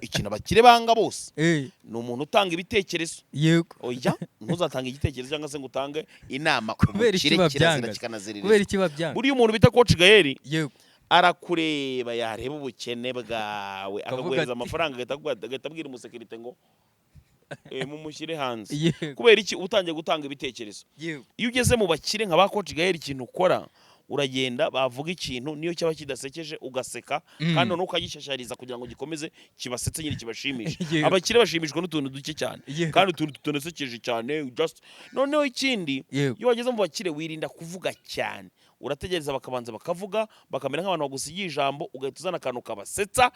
ikintu abakire banga bose eh ni umuntu utanga ibitekerezo. yego Oya ntuzatanga igitekerezo cyangwa se ngo utange inama kubera iki kirazira babyanga kikanaziririza. kubera iki babyanga Buriya umuntu bita Coach Gael yego arakureba yareba ubukene bwawe Akavuga akaguhereza ati- amafaranga agahita abwira umusekirite ngo mumushyire hanze. yego Kubera iki utangiye gutanga ibitekerezo. yego Iyo ugeze mu bakire nka ba Coach Gael ikintu ukora uragenda bavuga ikintu niyo cyaba kidasekeje ugaseka kandi noneho ukagishashariza kugira ngo gikomeze kibasetse nyine kibashimishe. Yego. Abakire bashimishwa n'utuntu duke cyane Yego. kandi utuntu tunasekeje cyane just noneho ikindi Yego. iyo wageze mu bakire wirinda kuvuga cyane, urategereza bakabanza bakavuga bakamera nk'abantu bagusigiye ijambo ugahita uzana akantu kabasetsa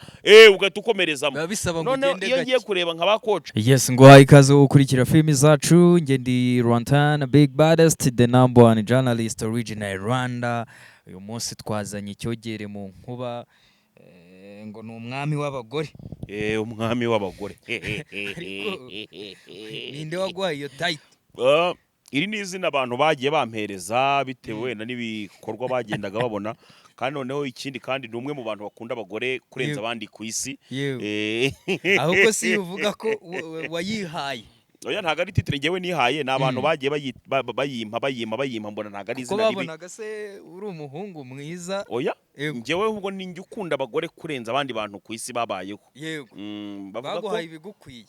ugahita ukomerezamo. biba bisaba ngo Noneho ugende iyo ngiye gake kureba nka ba Coach yes ngo hayi ikaze wo gukurikira filimi zacu nge ndi Rwantan Big Baddest the number one journalist original Rwanda. Uyu munsi twazanye icyogere mu nkuba ngo ni umwami w'abagore. umwami w'abagore. Ninde waguhaye iyo title? Iri ni izina abantu bagiye bampereza bitewe wenda n'ibikorwa bagendaga babona kandi noneho ikindi kandi ni umwe mu bantu bakunda abagore kurenza Yego. abandi ku isi. Yewe. Ahubwo si uvuga ko wayihaye. Oya ntago ari titre ngewe nihaye, ni abantu bagiye bayimpa mbona ntago ari Ko izina ribi. babonaga se uri umuhungu mwiza. Oya Yego. ngewe ahubwo ni njye ukunda abagore kurenza abandi bantu ku isi babayeho. Yego. Bavuga ko Baguhaye ibigukwiye.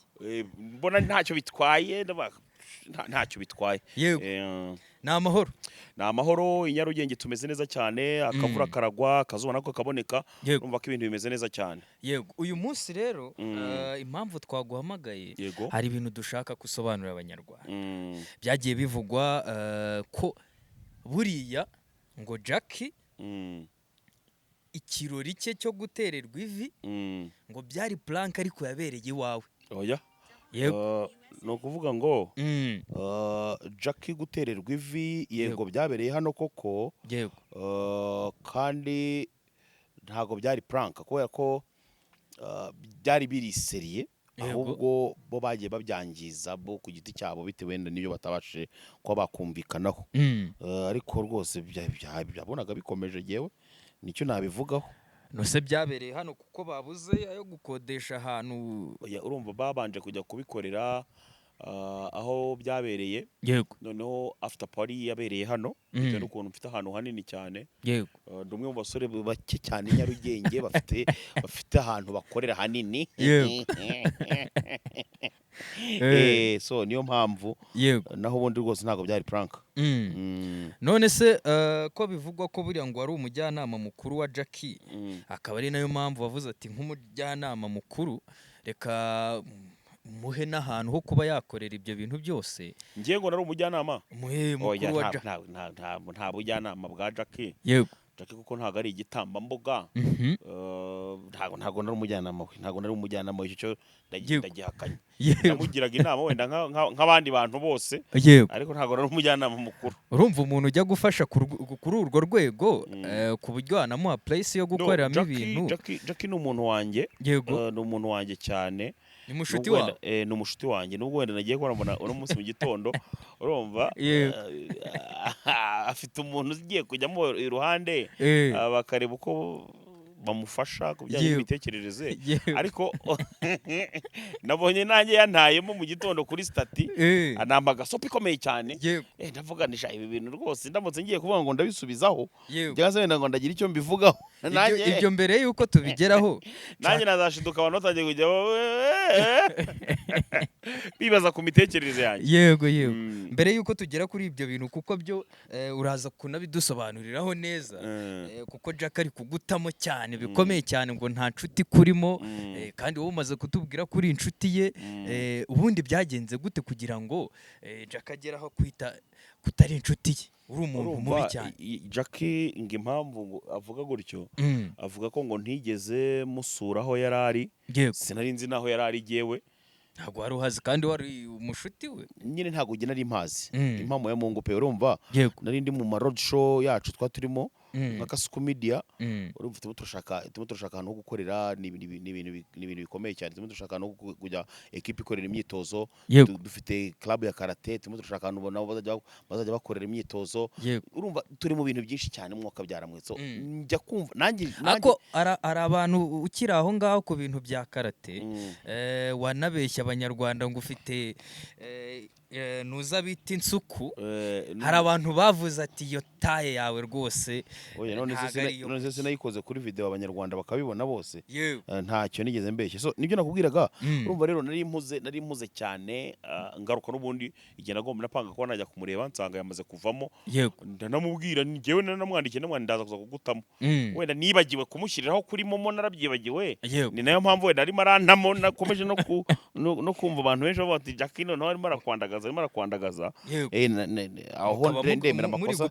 mbona ntacyo bitwaye ntacyo bitwaye. Yego. Ni amahoro. Ni amahoro i Nyarugenge tumeze neza cyane, akavura karagwa akazuba nako kaboneka, Yego. urumva ko ibintu bimeze neza cyane. Yego. Uyu munsi rero impamvu twaguhamagaye Yego. hari ibintu dushaka gusobanurira abanyarwanda. Mm. Byagiye bivugwa ko buriya ngo Jackie Mm. ikirori cye cyo gutererwa ivi Mm. ngo byari plank ariko yabereye iwawe. Oya. Yego. No kuvuga ngo Mm. Jackie gutererwa ivi yego byabereye hano koko, Yego. kandi ntago byari prank kubera ko byari biriseriye, Yego. ahubwo bo bagiye babyangiza bo ku giti cyabo bitewe n'ibyo batabashije kuba bakumvikanaho. Mm. Ariko rwose byabonaga bikomeje yewe nicyo nabivugaho. Nose byabereye hano kuko babuze ayo gukodesha ahantu. Oya urumva babanje kujya kubikorera aho byabereye, Yego. noneho after party yabereye hano bitewe n'ukuntu mfite ahantu hanini cyane. Yego. Ndi umwe mu basore bake cyane Nyarugenge bafite ahantu bakorera hanini. Yego. So niyo mpamvu. Yego. Naho ubundi rwose ntabwo byari prank. None se ko bivugwa ko buriya ngo ari umujyanama mukuru wa Jackie, akaba ari nayo mpamvu bavuze ati nk'umujyanama mukuru reka muhe n'ahantu ho kuba yakorera ibyo bintu byose. Ngiye ngo nari umujyanama. Muhe mukuru wa Jackie. Nta bujyanama bwa Jackie. Yego. Jackie kuko ntago ari igitambambuga. Ntago nari umujyanama we, ntago nari umujyanama we, icyo ndagihakanye. Namugiraga inama wenda nk'abandi bantu bose. Yego. Ariko ntago nari umujyanama mukuru. Urumva umuntu ujya gufasha kuri urwo rwego ku buryo wanamuha place yo gukoreramo ibintu. Jackie ni umuntu wanjye. Yego. Ni umuntu wanjye cyane. Ni mushuti wawe. Ni umushuti wanjye, nubwo wenda nagiye kubona uno munsi mu gitondo urumva afite umuntu ugiye kujyamo iruhande bakareba uko bamufasha ku bijyanye n'imitekerereze. Ariko nabonye nanjye yantayemo mu gitondo kuri stati anamba gasopa ikomeye cyane. Ndavuganisha ibi bintu rwose ndamutse ngiye kuvuga ngo ndabisubizaho cyangwa se wenda ngo ndagira icyo mbivugaho. Ibyo mbere yuko tubigeraho nanjye nazashiduka abantu batangiye kujya bibaza ku mitekerereze yanjye. Yego. Mbere yuko tugera kuri ibyo bintu kuko byo uraza kunabidusobanuriraho neza kuko Jack ari kugutamo cyane bikomeye cyane ngo nta nshuti kurimo, kandi wowe umaze kutubwira kuri inshuti ye. Ubundi byagenze gute kugira ngo Jack ageraho kwita kutari inshuti ye? Uri umuntu mubi cyane. Jackie ngo impamvu avuga gutyo, avuga ko ngo ntigeze musura aho yarari, sinari nzi naho yarari yewe. Ntabwo wari uhazi kandi wari umushuti we. Nyine ntabwo ugena ari impazi impamo ya Mungu pe urumva. Nari ndi mu ma road show yacu twa turimo nka Kasuku Media urumva turimo turashaka ahantu ho gukorera ni ibintu bikomeye cyane. Turimo turashaka ahantu ho kujya equipe ikorera imyitozo, dufite club ya karate, turimo turashaka ahantu nabo bazajya bakorera imyitozo. Urumva turi mu bintu byinshi cyane umwuka byaramwitso njya kumva nanjye ako ari abantu ukiri aho ngaho ku bintu bya karate wanabeshya abanyarwanda ngo ufite nuza bita insuku. Hari abantu bavuze ati iyo taye yawe rwose none se nayikoze kuri video abanyarwanda bakabibona bose ntacyo nigeze mbeshye. So nibyo nakubwiraga. Urumva rero nari mpuze cyane ngaruka n'ubundi igihe nagomba napanga ko najya kumureba nsanga yamaze kuvamo. Ndanamubwira ngewe nanamwandikiye ndaza kuza kugutamo wenda nibagiwe kumushyiriraho kuri momo narabyibagiwe. Ni nayo mpamvu wenda arimo arantamo nakomeje no kumva abantu benshi bavuga ati Jackie noneho arimo arakwandagaza aho ndemera amakosa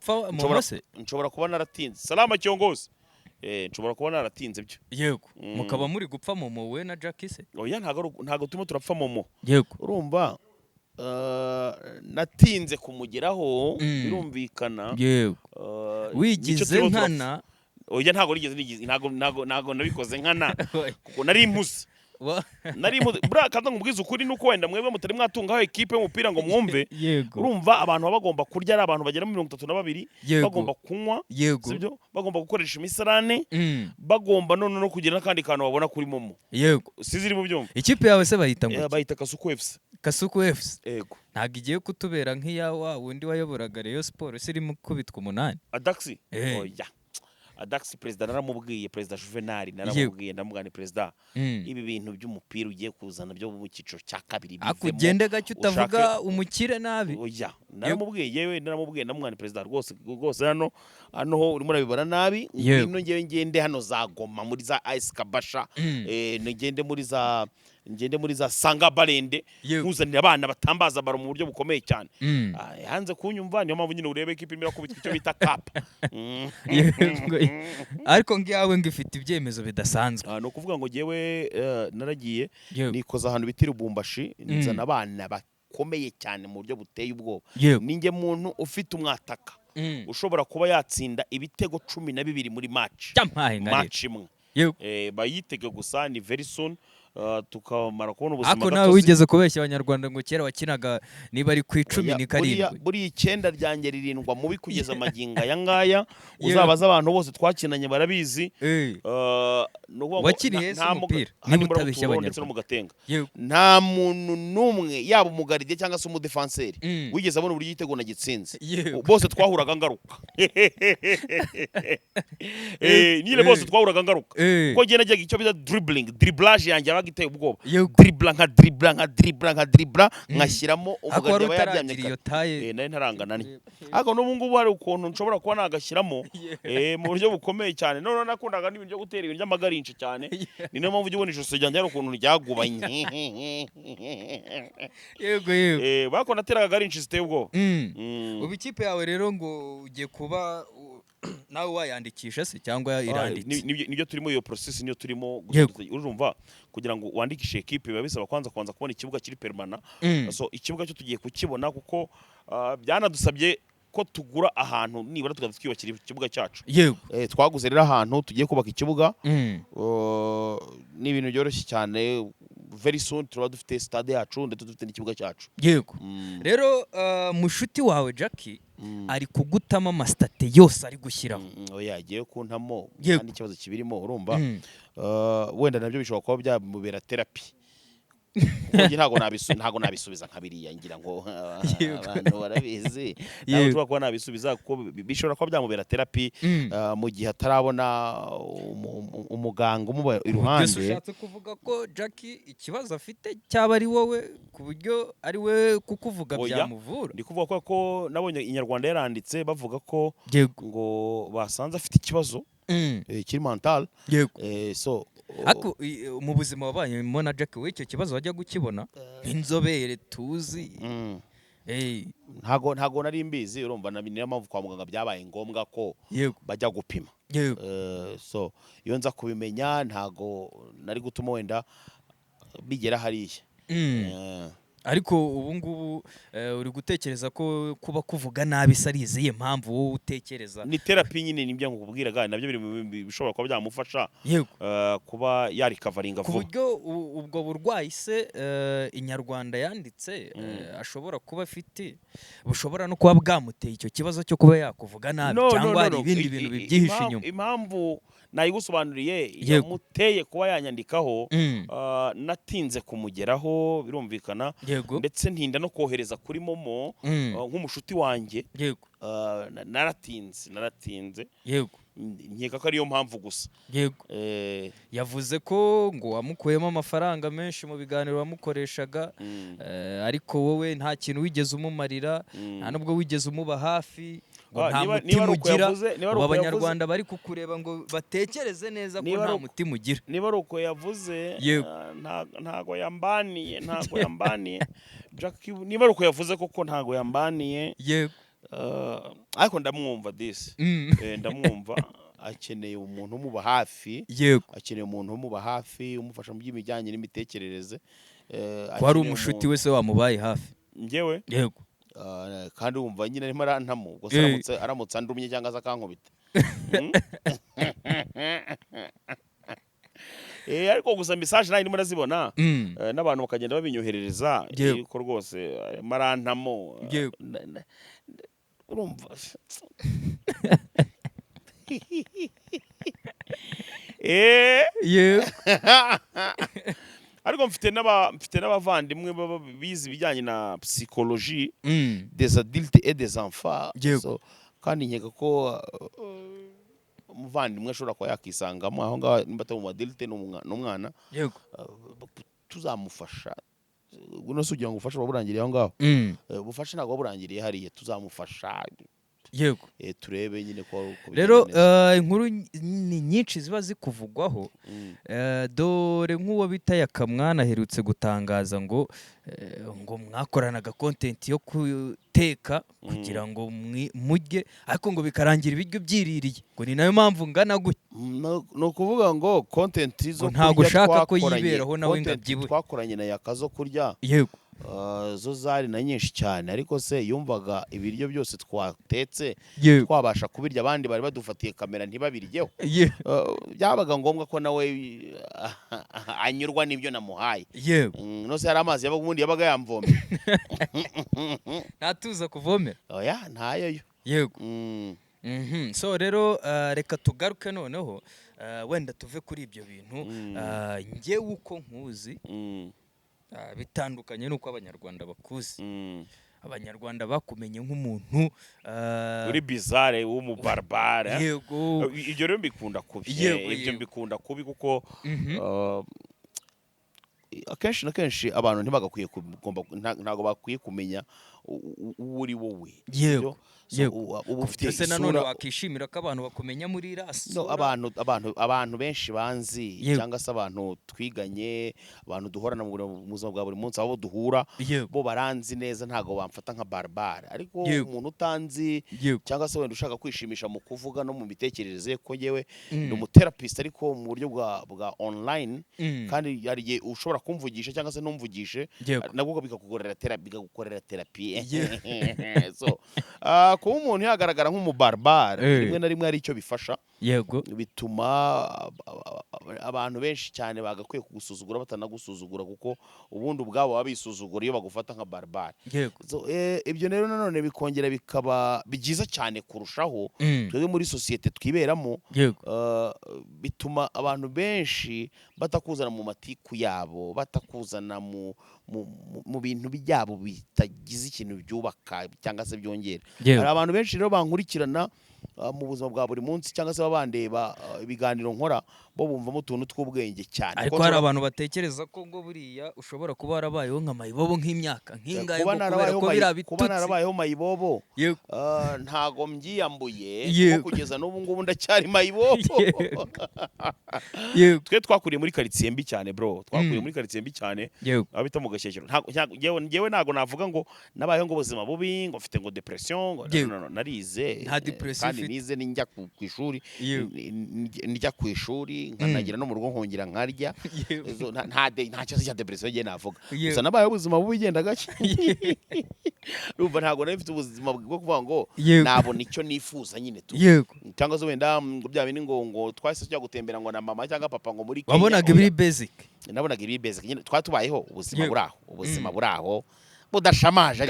nshobora kuba naratinze. Salama Kiongozi. Nshobora kuba naratinze byo. Yego. Mukaba muri gupfa momo we na Jackie se? Oya ntago turimo turapfa momo. Yego. Urumva natinze kumugeraho birumvikana. Yego. Wigize nkana. Oya ntago nabikoze nkana kuko nari impuze. Bra kandi ngubwiza ukuri nuko wenda mwebwe mutari mwatungaho equipe y'umupira ngo mwumve. Urumva abantu babagomba kurya ari abantu bagera mu 32 bagomba kunywa sibyo bagomba gukoresha imisarane bagomba none no kugira nakandi kantu babona kuri momo. Yego siziri mu byumva. Ikipe yawe se bahita ngo bahita Kasuku FC. Kasuku FC. Yego. Ntago igiye kutubera nk'iyawa wundi wayoboraga Rayon Sport sirimo kubitwa 8. Adaxi. Oya. Adaxi president naramubwiye president Juvenal naramubwiye ndamugane president ibi bintu by'umupira ugiye kuzana byo mu cyiciro cya kabiri bivemo akugende gacyo utavuga umukire nabi. Oya naramubwiye yewe naramubwiye ndamugane president rwose hano ho urimo urabibara nabi ngino ngewe ngende hano za Goma muri za Ice Kabasha ngende muri za Sanga Barende kuzanira abana batambaza baro mu buryo bukomeye cyane. Hanze kunyumva niyo mpamvu nyine urebe equipe imira kubita icyo bita cap. Ariko ngiyawe ngifite ibyemezo bidasanzwe. No kuvuga ngo jewe naragiye nikoza ahantu bitira Bumbashi nzana abana bakomeye cyane mu buryo buteye ubwoba. Ninge muntu ufite umwataka ushobora kuba yatsinda ibitego 12 muri match imwe. Bayitege gusa ni very soon tukamara kubona ubuzima gatozi. Ako nawe wigeze kubeshya abanyarwanda ngo kera wakinaga niba ari ku 17. Buri 9 ryanjye ririndwa mubi kugeza maginga yangaya uzabaza abantu bose twakinanye barabizi. Wakiniye se umupira niba utabeshya abanyarwanda nta muntu numwe yaba umugaride cyangwa se umudefenseur wigeze abona buri gitego na gitsinze. Bose twahuraga ngaruka. Nile bose twahuraga ngaruka ko gena jyaga icyo bita dribblage yanjye abagiteye ubwoba. Dribla nkashyiramo umugaride bayabyamye naye ntarangana ni ako n'ubu ngubu hari ukuntu nshobora kuba nagashyiramo mu buryo bukomeye cyane. None nakundaga n'ibintu byo gutera ibintu by'amagarinci cyane. Ni no mpamvu ubona ijosi ryanjye hari ukuntu ryagubanye. Yego bakona teraga garinci ziteye ubwoba. Ubu ikipe yawe rero ngo ugiye kuba nawe wayandikisha se cyangwa iranditse? Nibyo turimo iyo process niyo turimo urumva kugira ngo wandikishe equipe biba bisaba kwanza kubona ikibuga kiri permanent. So ikibuga cyo tugiye kukibona kuko byanadusabye ko tugura ahantu nibura tukazatwiyubakira ikibuga cyacu. Twaguze rero ahantu tugiye kubaka ikibuga. Ni ibintu byoroshye cyane. Very soon tuba dufite stade yacu ndetse dufite n'ikibuga cyacu. Yego. Rero mushuti wawe Jackie ari kugutama amastate yose ari gushyiraho. Oya agiye kuntamo kandi ikibazo kibirimo urumva. Wenda nabyo bishobora kuba byamubera therapy. Ntago nabisubiza nkabiriya ngira ngo abantu barabizi. Ntabwo tuba kuba nabisubiza kuko bishobora kuba byamubera therapy mu gihe atarabona umuganga umuba iruhande. Ushatse kuvuga ko Jackie ikibazo afite cyaba ari wowe ku buryo ari we kukuvuga byamuvura? Ndi kuvuga ko nabonye Inyarwanda yaranditse bavuga ko ngo basanze afite ikibazo kiri mental. So ako mu buzima wabaye mona Jackie we icyo kibazo wajya gukibona nk'inzobere tuzi. Ntago nari mbizi urumva niyo mpamvu kwa muganga byabaye ngombwa ko bajya gupima. So iyo nza kubimenya ntago nari gutuma wenda bigera hariya. ariko ubu ngubu uri gutekereza ko kuba kuvuga nabi se ari izihe mpamvu wowe utekereza? Ni therapy nyine, nibyo nkubwiraga, nabyo biri bishobora kuba byamufasha kuba yarikavaringa vuba, ku buryo ubwo burwayi se Inyarwanda yanditse ashobora kuba afite bushobora no kuba bwamuteye icyo kibazo cyo kuba yakuvuga nabi, cyangwa hari ibindi bintu bibyihishe inyuma. Impamvu nayigusobanuriye yamuteye kuba yanyandikaho, natinze kumugeraho birumvikana, ndetse ntinda no kohereza kuri Momo nk'umushuti wanjye, naratinze nkeka ko ariyo mpamvu gusa. Yavuze ko ngo wamukuyemo amafaranga menshi mu biganiro wamukoreshaga, ariko wowe nta kintu wigeze umumarira, nta nubwo wigeze umuba hafi, nta mutima ugira. Abanyarwanda bari kukureba ngo batekereze neza ko nta mutima ugira. Niba ari uko yavuze, ntago yambaniye, niba ari uko yavuze koko ntago yambaniye, ariko ndamwumva disi, ndamwumva. Akeneye umuntu umuba hafi, akeneye umuntu umuba hafi umufasha mu by'imijyanye n'imitekerereze. Ko ari umushuti wese wamubaye hafi njyewe, kandi wumva nyine arimo arantamo, ubwo aramutse andumye cyangwa se akankubita. Ariko gusa message nayo ndimo ndazibona, n'abantu bakagenda babinyoherereza, ko rwose marantamo, urumva. Ariko mfite n'abavandimwe bize ibijyanye na psychologie des adultes et des enfants, kandi nkeka ko umuvandimwe ashobora kuba yakisangamo aho ngaho, nimba atari mu adulte n'umwana, tuzamufasha. Uno se ugira ngo ubufasha burangiriye aho ngaho, ubufasha ntabwo burangiriye hariya, tuzamufasha turebe nyine ko rero inkuru ni nyinshi ziba zikuvugwaho. Dore nk'uwo bita Yakamwana aherutse gutangaza ngo mwakoranaga content yo guteka kugira ngo mujye, ariko ngo bikarangira ibiryo byiririye, ngo ni nayo mpamvu ngana gutya. No kuvuga ngo content zo ntago ushaka ko yiberaho nawe ngabyibuye. Twakoranye na Yakazo kurya, zo zari na nyinshi cyane, ariko se yumvaga ibiryo byose twatetse twabasha kubirya, abandi bari badufatiye kamera ntibabiryeho. Byabaga ngombwa ko nawe anyurwa n'ibyo namuhaye. No se hari amazi yabaga ubundi yabaga yamvomera. Ntatuza kuvomera. Oya, ntayo. So rero reka tugaruke noneho, wenda tuve kuri ibyo bintu. Njyewe uko nkuzi bitandukanye nuko Abanyarwanda bakuzi. Abanyarwanda bakumenye nk'umuntu uri bizarre w'umubarbare. Ibyo rero mbikunda kubi, kuko akenshi na kenshi abantu ntago bakwiye kumenya uri wowe. Ufite nanone wakishimira ko abantu bakumenya muri rasura. Abantu benshi banzi, cyangwa se abantu twiganye, abantu duhorana mu buzima bwa buri munsi, abo duhura bo baranzi neza, ntago bamfata nka barbare. Ariko umuntu utanzi, cyangwa se wenda ushaka kwishimisha mu kuvuga no mu mitekerereze, ko ngewe ni umuterapist ariko mu buryo bwa online, kandi hari igihe ushobora kumvugisha cyangwa se numvugishe, nabwo bikagukorera therapy. So kuba umuntu yagaragara nk'umubarbare rimwe na rimwe ari icyo bifasha, bituma abantu benshi cyane bagakwiye kugusuzugura batanagusuzugura, kuko ubundi ubwabo baba bisuzugura iyo bagufata nka barbare. Ibyo rero nanone bikongera bikaba byiza cyane kurushaho twebwe muri sosiyete twiberamo, bituma abantu benshi batakuzana mu matiku yabo, batakuzana mu bintu byabo bitagize ikintu byubaka cyangwa se byongera. Hari abantu benshi rero bankurikirana mu buzima bwa buri munsi, cyangwa se babandeba ibiganiro nkora, bo bumvamo utuntu tw'ubwenge cyane. Ariko hari abantu batekereza ko ngo buriya ushobora kuba warabayeho nka mayibobo nk'imyaka nk'ingahe, kubera ko birabitutsi. Kuba narabayeho mayibobo ntago mbyiyambuye, kugeza n'ubu ngubu ndacyari mayibobo. Twe twakuriye muri quartier mbi cyane bro, twakuriye muri quartier mbi cyane, abita mu Gashyekero. Ngewe ntago navuga ngo nabayeho ngo ubuzima bubi, ngo mfite ngo depression, narize. Nta depression nize njya ku ishuri njya ku ishuri nkanagira no mu rugo nkongera nkarya nta kibazo cya depression giye navuga gusa nabaye ubuzima bubi genda gake urumva ntago nafite ubuzima bwo kuvuga ngo nabona icyo nifuza nyine tu cyangwa se wenda bya bindi ngo twase tujya gutembera ngo na mama cyangwa papa ngo muri Kenya wabonaga ibiri basic nabonaga ibiri basic nyine twatubayeho ubuzima buraho budashamaje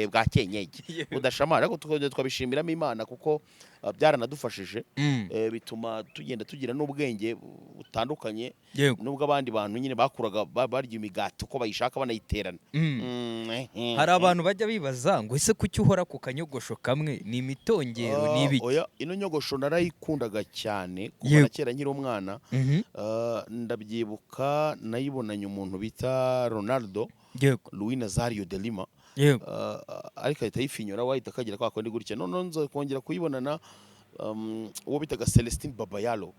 bwa kenyege budashamaje ariko twabishimiramo Imana kuko byaranadufashije bituma tugenda tugira n'ubwenge butandukanye nubwo abandi bantu nyine bakuraga barya imigati uko bayishaka banayiterana. Hari abantu bajya bibaza ngo ese kuki uhora ku kanyogosho kamwe ni imitongero n'ibiki? Oya ino nyogosho narayikundaga cyane kuva kera nkiri umwana. Ndabyibuka nayibonanye umuntu bita Ronaldo Luis Nazario de Lima ariko ahita yifinyura wahita akagira kwa kundi gutya none nzo kongera kuyibonana uwo bitaga Celestine Babayalo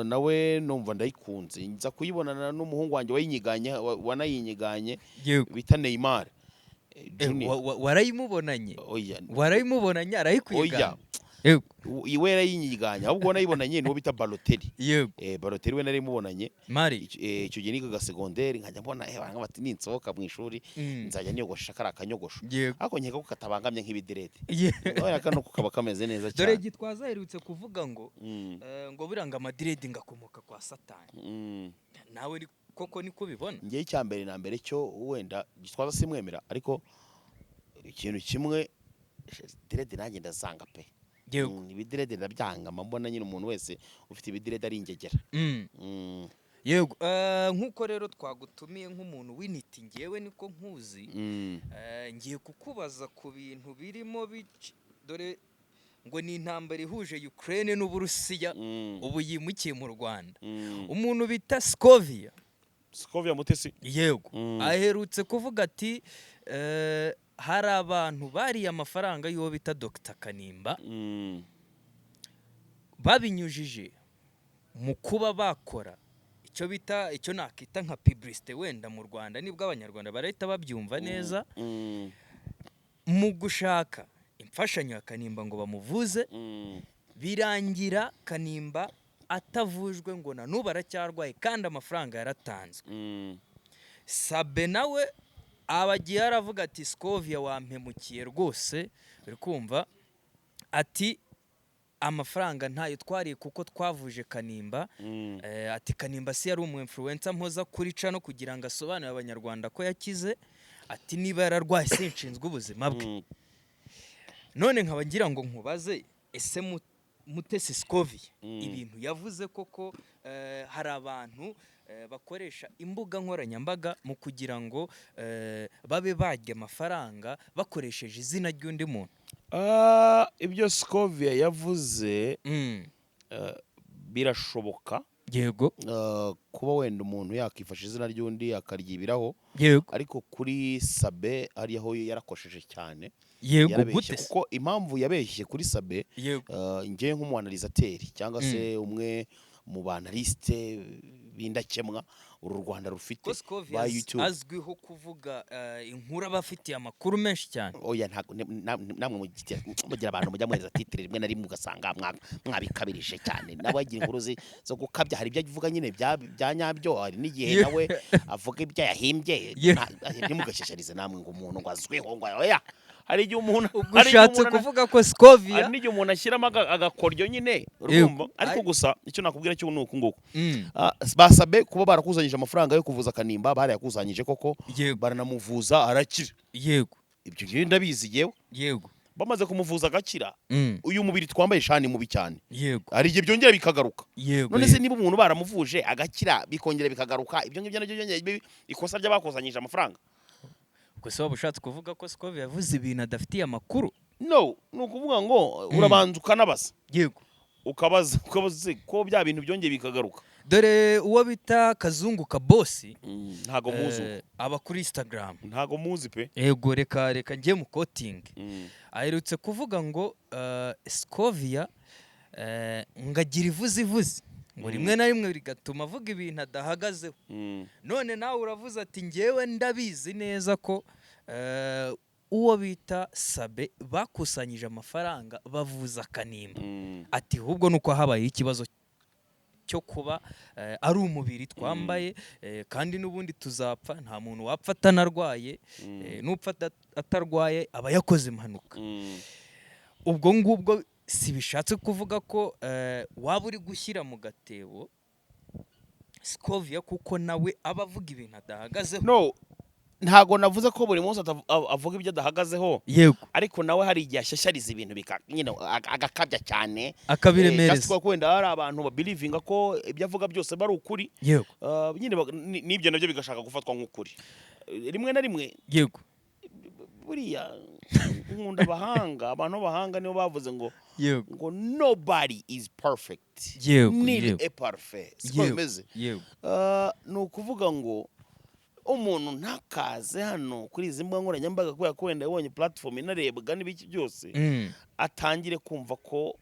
nawe numva ndayikunze nza kuyibonana n'umuhungu wanjye wanayinyiganye bita Neymar warayimubonanye arayikwiga iwe yarayinyiganya ahubwo nayibonanye n'uwo bita Balotelli Balotelli we nari mubonanye icyo gihe niga secondaire nkajya mbona banga bati ninsohoka mu ishuri nzajya niyogosha kara kanyogosho ariko nkeka ko katabangamye nk'ibidirede oya kano kukaba kameze neza cyane. Dore gitwaza herutse kuvuga ngo biranga amadirede ngakomoka kwa Satani nawe koko niko bibona? Ngiye cyambere na mbere cyo wenda gitwaza simwemera ariko ikintu kimwe direde nanjye ndazanga pe ibidirede ndabyanga mbona nyine umuntu wese ufite ibidirede ari ingegera. Yego nkuko rero twagutumiye nk'umuntu w'initi ngewe niko nkuzi ngiye kukubaza ku bintu birimo dore ngo ni intambara ihuje Ukraine n'Uburusiya ubu yimukiye mu Rwanda. Umuntu bita Scovia Mutesi yego aherutse kuvuga ati hari abantu bariye amafaranga y'uwo bita Dr Kanimba babinyujije mu kuba bakora icyo nakita nka publicité wenda mu Rwanda nibwo abanyarwanda barahita babyumva neza mu gushaka imfashanyo ya Kanimba ngo bamuvuze birangira Kanimba atavujwe ngo na n'ubu aracyarwaye kandi amafaranga yaratanzwe. Sabe nawe abagiye aravuga ati Scovia wampemukiye rwose uri kumva ati amafaranga ntayo twariye kuko twavuje Kanimba ati Kanimba si yari umu influencer mpoza kuri cano kugira ngo asobanurire abanyarwanda ko yakize ati niba yararwaye sinshinzwe ubuzima bwe. None nkaba ngira ngo nkubaze ese Mutesi Scovia ibintu yavuze koko hari abantu bakoresha imbuga nkoranyambaga mu kugira ngo babe barya amafaranga bakoresheje izina ry'undi muntu? Ibyo Scovia yavuze birashoboka yego kuba wenda umuntu yakifasha izina ry'undi akaryibiraho ariko kuri Sabe ari aho yarakosheje cyane yego gute kuko impamvu yabeshye kuri Sabe ngiye nk'umuanalisateur cyangwa se umwe mu banaliste bindakemwa uru Rwanda rufite ba YouTube azwiho kuvuga inkuru abafitiye amakuru menshi cyane. Oya namwe mugira abantu mujya mweza titre rimwe na rimwe ugasanga mwabikabirije cyane nawe agira inkuru zo gukabya hari ibyo avuga nyine bya nyabyo hari n'igihe nawe avuga ibyo yahimbye ntimugashisharize namwe ngo umuntu ngo azwiho ngo oya hari igihe umuntu ushatse kuvuga ko Scovia hari n'igihe umuntu ashyiramo agakoryo nyine urumva ariko gusa icyo nakubwira cyo nuko nguko basabe kuba barakuzanyije amafaranga yo kuvuza Kanimba barayakusanyije koko baranamuvuza arakira yego ibyo gihe ndabizi yego bamaze kumuvuza agakira uyu mubiri twambaye shani mubi cyane yego ari igihe byongera bikagaruka none se niba umuntu baramuvuje agakira bikongera bikagaruka ibyo ngibyo nabyo byongera ikosa ry'abakusanyije amafaranga gusa waba ushatse kuvuga ko Scovia yavuze ibintu adafitiye amakuru? No ni ukuvuga ngo urabanza ukanabaza yego ukabaza ko bya bintu byongeye bikagaruka. Dore uwo bita Kazungu ka boss ntago muzi aba kuri Instagram ntago muzi pe yego reka ngiye mu coating aherutse kuvuga ngo Scovia ngagira ivuze ngo rimwe na rimwe bigatuma avuga ibintu adahagazeho. None nawe uravuze ati ngewe ndabizi neza ko uwo bita Sabe bakusanyije amafaranga bavuza Kanimba ati ahubwo nuko habaye ikibazo cyo kuba ari umubiri twambaye kandi n'ubundi tuzapfa, nta muntu wapfa atanarwaye, n'upfa atarwaye aba yakoze impanuka. ubwo ngubwo si bishatse kuvuga ko waba uri gushyira mu gatebo Scovia kuko nawe aba avuga ibintu adahagazeho. No, ntago navuze ko buri munsi avuga ibyo adahagazeho, yego, ariko nawe hari igihe ashyashyariza ibintu nyine agakabya cyane akabiremereza, kuko wenda hari abantu babelivinga ko ibyo avuga byose bari ukuri, yego, nyine n'ibyo nabyo bigashaka gufatwa nk'ukuri rimwe na rimwe. yego, buriya nkunda abahanga, abantu b'abahanga nibo bavuze ngo yego, ngo nobody is perfect, yego, need a perfect, siko bimeze. yego, ni ukuvuga ngo umuntu ntakaze hano kuri izi mbuga nkoranyambaga kubera ko wenda yabonye platform inarebwa n'ibiki byose atangire kumva ko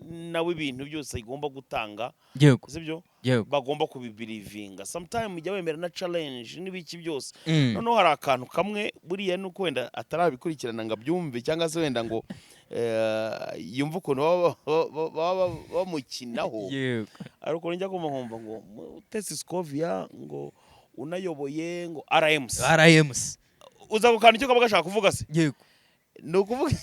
nawe ibintu byose igomba gutanga, yego, sibyo, yego, bagomba kubibirivinga. Sometimes ujya wemera na challenge n'ibiki byose, noneho hari akantu kamwe buriya nuko wenda atarabikurikirana ngo abyumve, cyangwa se wenda ngo yumva ukuntu baba bamukinaho, yego, ariko njya kumva ngo Mutesi Scovia ngo unayoboye ngo RMC uza gukana icyo kaba gashaka kuvuga se, yego, ni ukuvuga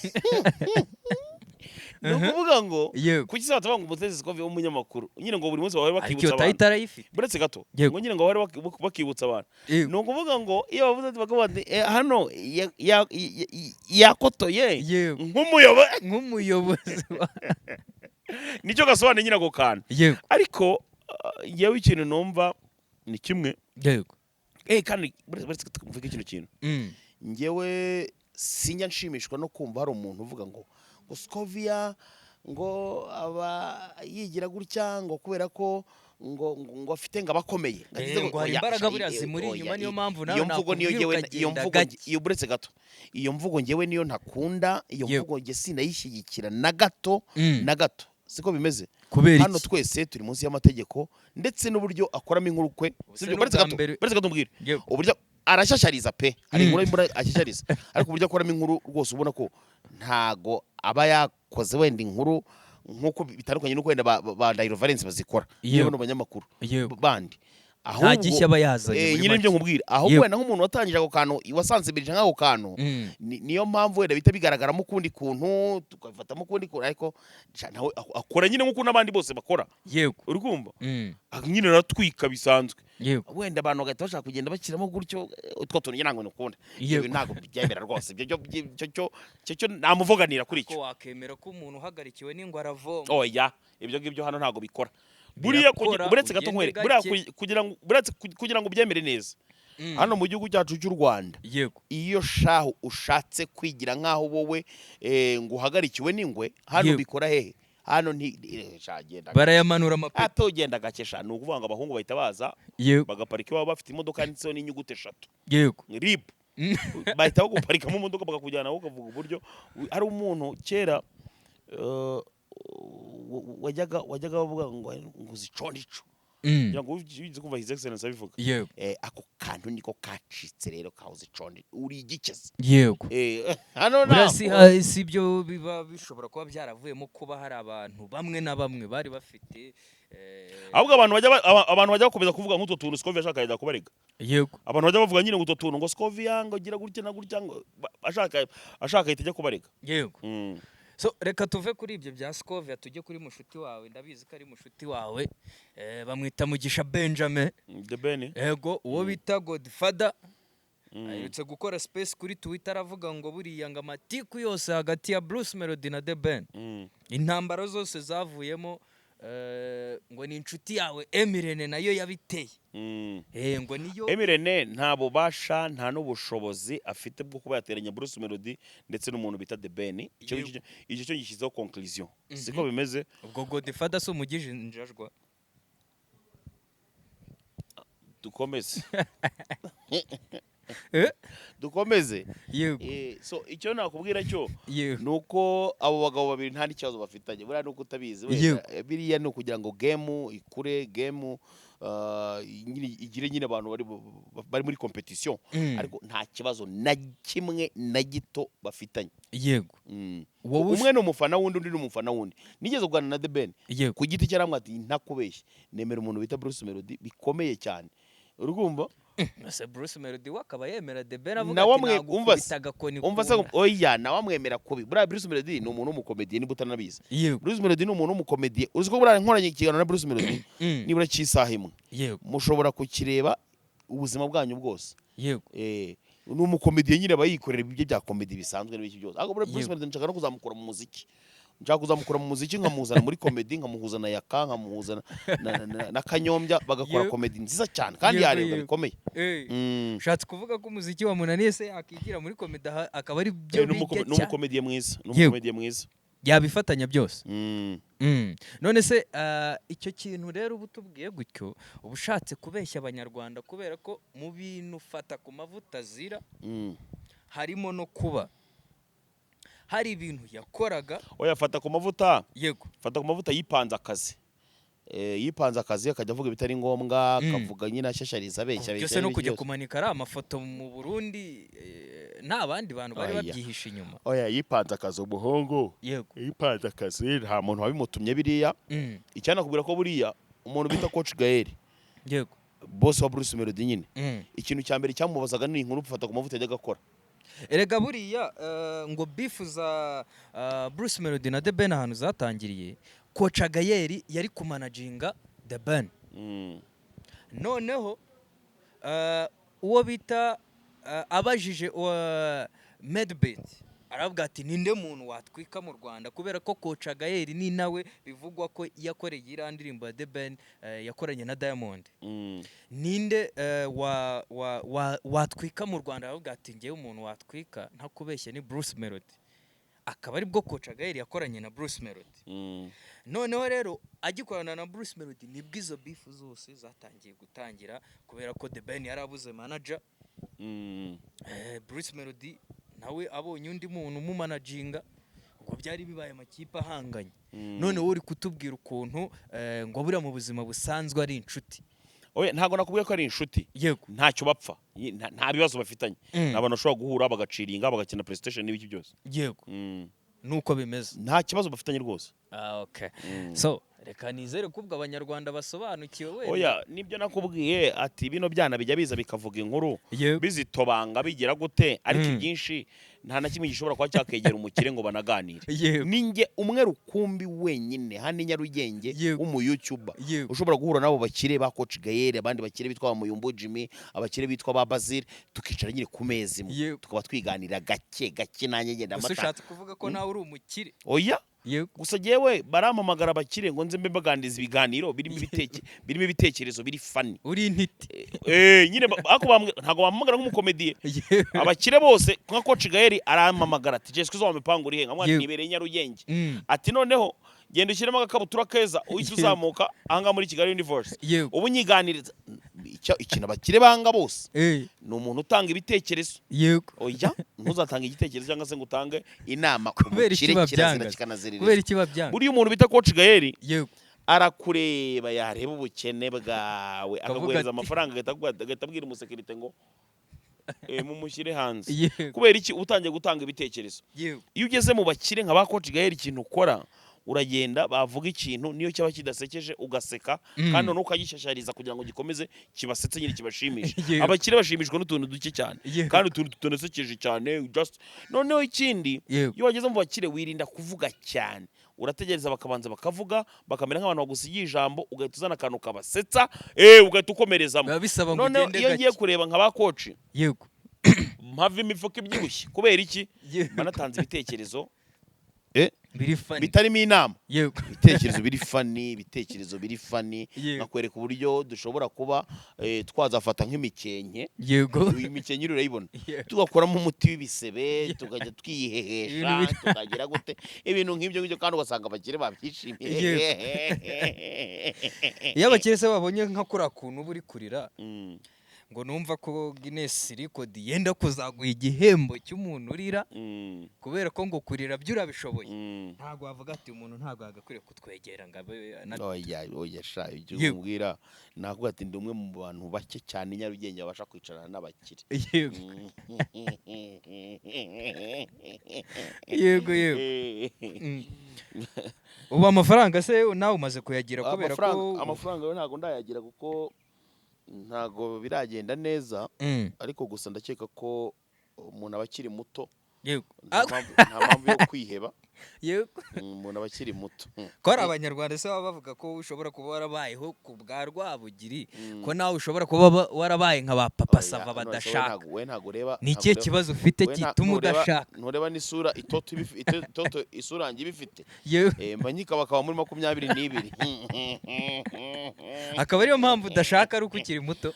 ngo kuki se batavuga ngo Mutesi Scovia w'umunyamakuru nyine ngo buri munsi bahore bakibutsa abantu, buretse gato ngo nyine ngo bahore bakibutsa abantu, ni ukuvuga ngo iyo bavuze ati bakavuga ati hano yakotoye nk'umuyobozi nicyo gasobanuye nyine ako kantu. Ariko yewe ikintu numva ni kimwe, yego, kandi buretse mvuga ikintu kintu, ngewe sinjya nshimishwa no kumva hari umuntu uvuga ngo Scovia ngo aba yigira gutya ngo kubera ko ngo afite ngo abakomeye, ngo hari imbaraga buriya zimuri inyuma, niyo mpamvu nawe iyo buretse gato, iyo mvugo ngewe niyo ntakunda, iyo mvugo nge sinayishyigikira na gato na gato, siko bimeze. Hano twese turi munsi y'amategeko, ndetse n'uburyo akoramo inkuru kwe, buretse gato mbwira uburyo arashyashyariza pe, hari inkuru y'imbura ashyashyariza, ariko uburyo akoramo inkuru rwose ubona ko ntago aba yakoze wenda inkuru nk'uko bitandukanye n'uko wenda ba Dairo Valence bazikora yewe n'abanyamakuru bandi, nta gishya aba yazanye nyine ibyo nkubwira, ahubwo wenda nk'umuntu watangije ako kantu wasansibirije nk'ako kantu, niyo mpamvu wenda bita bigaragaramo ukundi kuntu tukabifatamo ukundi kuntu, ariko nawe akora nyine nk'uko n'abandi bose bakora, uri kumva, nyine aratwika bisanzwe, wenda abantu bagahita bashaka kugenda bashyiramo gutyo utwo tuntu njye ntabwo nukunda, ibyo ntabwo byemera rwose, cyo namuvuganira kuri icyo. Wakemera ko umuntu uhagarikiwe n'ingwara avoma? Oya, ibyo ngibyo hano ntabwo bikora. Buriya buretse gato nkwere, kugira ngo byemere neza hano mu gihugu cyacu cy'u Rwanda, iyo shahu ushatse kwigira nkaho wowe ngo uhagarikiwe n'ingwe, hano bikora hehe? Hano barayamanura amapine atogenda gakesha, ni ukuvuga ngo abahungu bahita baza bagaparika iwabo bafite imodoka yanditseho n'inyuguti 3, yego, RIB, bahita baguparikamo imodoka bakakujyana aho ukavuga uburyo. Hari umuntu kera wajyaga bavuga ngo uzicondico, kugira ngo ubizi kumva His Excellence abivuga, ako kantu niko kacitse rero ka uzicondi uri igikeze, yego, hano si ibyo biba bishobora kuba byaravuyemo kuba hari abantu bamwe na bamwe bari bafite ahubwo abantu bajya bakomeza kuvuga nk'utwo tuntu Scovia ashaka yajya kubarega, yego, abantu bajya bavuga nyine ng'utwo tuntu ngo Scovia ngo gira gutya na gutya ngo ashaka yitejya kubarega, yego. So reka tuve kuri ibyo bya Scovia tujye kuri mushuti wawe, ndabizi ko ari mushuti wawe, bamwita Mugisha Benjamin, yego, uwo bita Godfather, ayutse gukora space kuri Twitter avuga ngo buriya ngo amatiku yose hagati ya Bruce Melody na The Ben, intambara zose zavuyemo ngo ni inshuti yawe Emirene nayo yabiteye, ngo niyo Emirene nta bubasha nta n'ubushobozi afite bwo kuba yateranya Bruce Melody ndetse n'umuntu bita The Ben, icyo cyo gishyizeho conclusion, siko bimeze. Ubwo Godfather so umugije njajwa, dukomeze dukomeze, so icyo nakubwira cyo nuko abo bagabo babiri nta n'ikibazo bafitanye, buriya nuko utabizi, biriya ni ukugira ngo game ikure, game nyine igire nyine abantu bari muri competition ariko nta kibazo na kimwe na gito bafitanye. Yego. Umwe n'umufana wundi undi n'umufana wundi. Nigeze kuganira na The Ben ku giti cyaramwe ati ntakubeshye nemera umuntu bita Bruce Melody bikomeye cyane. Urumva? Ese Bruce Melody wakaba yemera The Ben avuga ati nagukubitaga ko ni umva se oya nawe amwemera kubi. Buriya Bruce Melody ni umuntu w'umukomediye niba utanabizi. Bruce Melody ni umuntu w'umukomediye. Uzi ko buriya nkoranye ikiganiro na Bruce Melody nibura cy'isaha imwe. Mushobora kukireba ubuzima bwanyu bwose. Yego. Ni umukomediye nyine bayikorera ibyo bya komedi bisanzwe n'ibiki byose. Ariko Bruce Melody nshaka no kuzamukura mu muziki. Nshaka kuzamukura mu muziki nkamuzana muri komedi nkamuhuza na Yaka nkamuhuza na Kanyombya bagakora komedi nziza cyane kandi yarebwa bikomeye. Shatse kuvuga ko umuziki wa munaniye se akigira muri komedi akaba ari byo bijya n'umukomediye mwiza n'umukomediye mwiza yabifatanya byose. None se icyo kintu rero ubu tubwiye gutyo uba ushatse kubeshya abanyarwanda kubera ko mu bintu fata ku mavuta zira harimo no kuba hari ibintu yakoraga. Oya fata ku mavuta. Yego. Fata ku mavuta yipanze akazi. Yipanze akazi akajya avuga bitari ngombwa akavuga nyine ashashariza abeshya byose no kujya kumanika ari amafoto mu Burundi nta bandi bantu bari babyihisha inyuma. Oya yipanze akazi umuhungu. Yego. Yipanze akazi nta muntu wabimutumye biriya. Icyana kubwira ko buriya umuntu bita Coach Gael. Yego. Boss wa Bruce Melody nyine. Ikintu cya mbere cyamubazaga ni inkuru fata ku mavuta yajyaga akora. Erega buriya ngo bifuza Bruce Melody na The Ben ahantu zatangiriye Coach Gael yari kumanaginga The Ben. Noneho uwo bita abajije Medbet aravuga ati ninde muntu watwika mu Rwanda kubera ko Coach Gael ni nawe bivugwa ko yakoreye iriya ndirimbo ya The Ben yakoranye na Diamond. Ninde watwika mu Rwanda aravuga ati ngewe umuntu watwika ntakubeshye ni Bruce Melody. Akaba ari bwo Coach Gael yakoranye na Bruce Melody. Noneho rero agikorana na Bruce Melody nibwo izo beef zose zatangiye gutangira kubera ko The Ben yarabuze manager. Bruce Melody nawe abonye undi muntu umumanaginga ngo byari bibaye amakipe ahanganye. None wowe uri kutubwira ukuntu ngo buriya mu buzima busanzwe ari inshuti. Oya ntago nakubwiye ko ari inshuti. Yego. Ntacyo bapfa nta bibazo bafitanye. Abantu bashobora guhura bagaciringa bagakina PlayStation n'ibiki byose. Yego. Nuko bimeze. Nta kibazo bafitanye rwose. Okay. So reka nizere kubwa abanyarwanda basobanukiwe we. Oya nibyo nakubwiye ati bino byana bijya biza bikavuga inkuru bizitobanga bigira gute ariko ibyinshi nta na kimwe gishobora kwa cyakegera umukire ngo banaganire. Ninge umwe rukumbi wenyine hani Nyarugenge w'umu YouTuber ushobora guhura nabo bakire ba Coach Gael abandi bakire bitwa Muyumbo Jimmy abakire bitwa ba Bazil tukicara nyine ku mezi tukaba twiganira gake nanjye ngenda amata. Ushatse kuvuga ko nawe uri umukire. Oya gusa jewe baramamagara abakire ngo nze mbe bagandiza ibiganiro birimo ibitekerezo biri funny. Uri intiti. Nyine ntago bamamagara nk'umukomediye. Abakire bose nka Coach Gael aramamagara ati Jesu zo wamepanga uri henga mwana nibereye Nyarugenge. Ati noneho genda ushyiremo agakabutura keza uhita uzamuka ahanga muri Kigali University. Ubu nyiganiriza ikintu abakire banga bose ni umuntu utanga ibitekerezo. Oya ntuzatanga igitekerezo cyangwa se ngo utange inama umukire kirazira kikanazirira. Kubera iki babyanga? Buri umuntu bita Coach Gael arakureba yareba ubukene bwawe akaguhereza amafaranga agahita abwira umusekirite ngo mumushyire hanze. Kubera iki utangiye gutanga ibitekerezo? Iyo ugeze mu bakire nka ba Coach Gael ikintu ukora uragenda bavuga ikintu niyo cyaba kidasekeje ugaseka kandi no ukagishashariza kugira ngo gikomeze kibasetse nyine kibashimisha. Abakire bashimishwa n'utuntu duke cyane kandi utuntu tutonesekeje cyane just noneho ikindi iyo wageze mu bakire wirinda kuvuga cyane urategereza bakabanza bakavuga bakamera nk'abantu bagusigiye ijambo ugahita uzana akantu kabasetsa ugahita ukomerezamo. Noneho iyo ngiye kureba nka ba Coach mpava imifuka ibyibushye kubera iki banatanze ibitekerezo bitarimo inama. Ibitekerezo biri funny nakwereka uburyo dushobora kuba twazafata nk'imikenke. Imikenke urayibona tugakoramo umuti w'ibisebe tukajya twihehesha tukagira gute ibintu nk'ibyo kandi ugasanga abakire babyishimiye. Iyo abakire se babonye nka kuri akuntu buri kurira ngo numva ko Guinness record yenda kuzaguha igihembo cy'umuntu urira kubera ko ngo kurira byo urabishoboye ntago wavuga ati umuntu ntago yagakwiriye kutwegera ngo abe oya sha ibyo umbwira nakuvuga ati ndi umwe mu bantu bake cyane Nyarugenge babasha kwicarana n'abakire. Yego ubu amafaranga se nawe umaze kuyagira kubera ko amafaranga yo ntago ndayagira kuko ntago biragenda neza ariko gusa ndakeka ko umuntu abakiri muto nta mpamvu yo kwiheba. Umuntu abakiri muto ko ari abanyarwanda se baba bavuga ko ushobora kuba warabayeho ku bwa Rwabugiri ko nawe ushobora kuba warabaye nka ba papa sava badashaka. Ni ikihe kibazo ufite gituma udashaka? Ntureba n'isura itoto isura yanjye ibifite mba nyika bakaba muri 22 akaba ariyo mpamvu udashaka ari uko ukiri muto.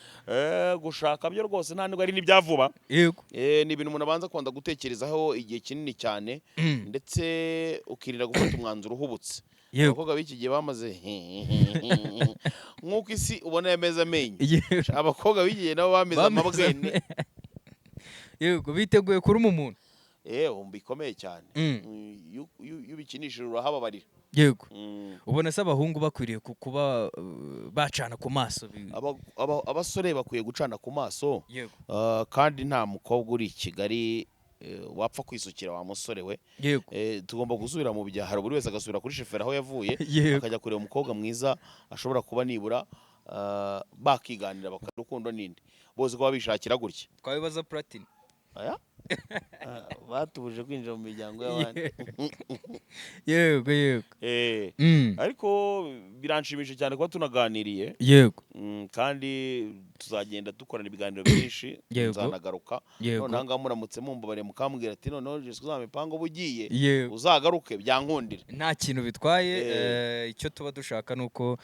Gushaka byo rwose nta nubwo ari n'ibyavuba. Ni ibintu umuntu abanza kwanda gutekerezaho igihe kinini cyane ndetse ukirira gufata umwanzuro uhubutse. Abakobwa b'iki gihe bamaze nk'uko isi ubona yameze amenyo. Abakobwa b'iki gihe nabo bameze amabwene. Yego biteguye kuruma umuntu. Bikomeye cyane. Yubikinishije urahababarira. Yego ubona se abahungu bakwiriye kuba bacana ku maso. Abasore bakwiye gucana ku maso kandi nta mukobwa uri i Kigali wapfa kwisukira wa musore we. Tugomba gusubira mu byaharo buri wese agasubira kuri shefera aho yavuye akajya kureba umukobwa mwiza ashobora kuba nibura bakiganira bakarukundo ninde bose ko bishakira gutya. Twabibaza Platini batubuje kwinjira mu miryango y'abandi. Yego ariko biranshimisha cyane kuba tunaganiriye. Kandi tuzagenda dukorana ibiganiro byinshi nzanagaruka noneho ngaho muramutse mumbabare mukambwira ati noneho Jesu uzamipango bugiye uzagaruke byankundira. Nta kintu bitwaye icyo tuba dushaka nuko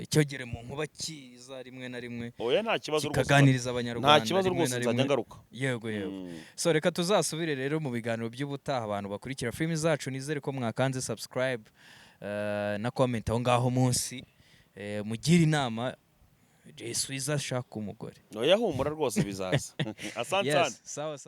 cyogere mu nkuba kiza rimwe na rimwe nta kibazo rwose kaganiriza abanyarwanda. Nta kibazo rwose nzajya ngaruka. Yego so reka tuzasubire rero mu biganiro by'ubutaha. Abantu bakurikira filimi zacu nizere ko mwakanze subscribe na comment aho ngaho munsi mugira inama Jesu izashaka umugore. Humura rwose bizaza. Asante. Sawa.